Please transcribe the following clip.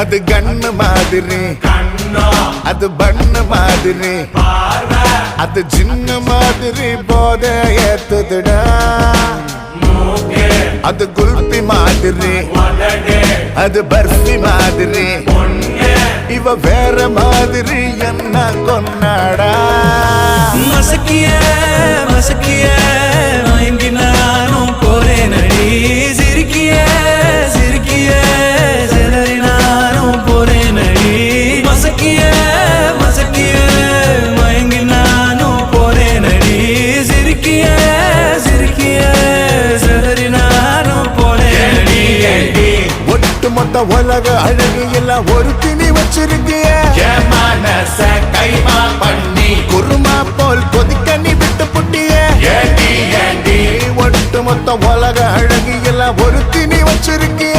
அது கண்ணு மாதிரி, அது பண்ணு மாதிரி, அது சின்ன மாதிரி போத ஏத்துதுடா. அது குல்பி மாதிரி, அது பர்ஃபி மாதிரி, இவ வேற மாதிரி என்ன கொண்டாடா. மசக்கிய மசக்கிய மயங்கி நானும் போறேன் அடி. சிரிக்கிய சிரிக்கிய சிதறி நானும் போறேன் அடி. மசக்கிய மசக்கிய மயங்கி நானும் போறேன் அடி. சிரிக்கிய சிரிக்கிய சிதறி நானும் போறேன் அடி. ஒட்டு மொத்த உலக அழகு எல்லாம் ஒரு திணி வச்சிருக்கிய. கைமா பண்ணி குருமா போல் கொதிக்க நீ விட்டு புட்டிய. ஒட்டு மொத்த உலக அழகு எல்லாம் ஒரு திணி வச்சிருக்கிய.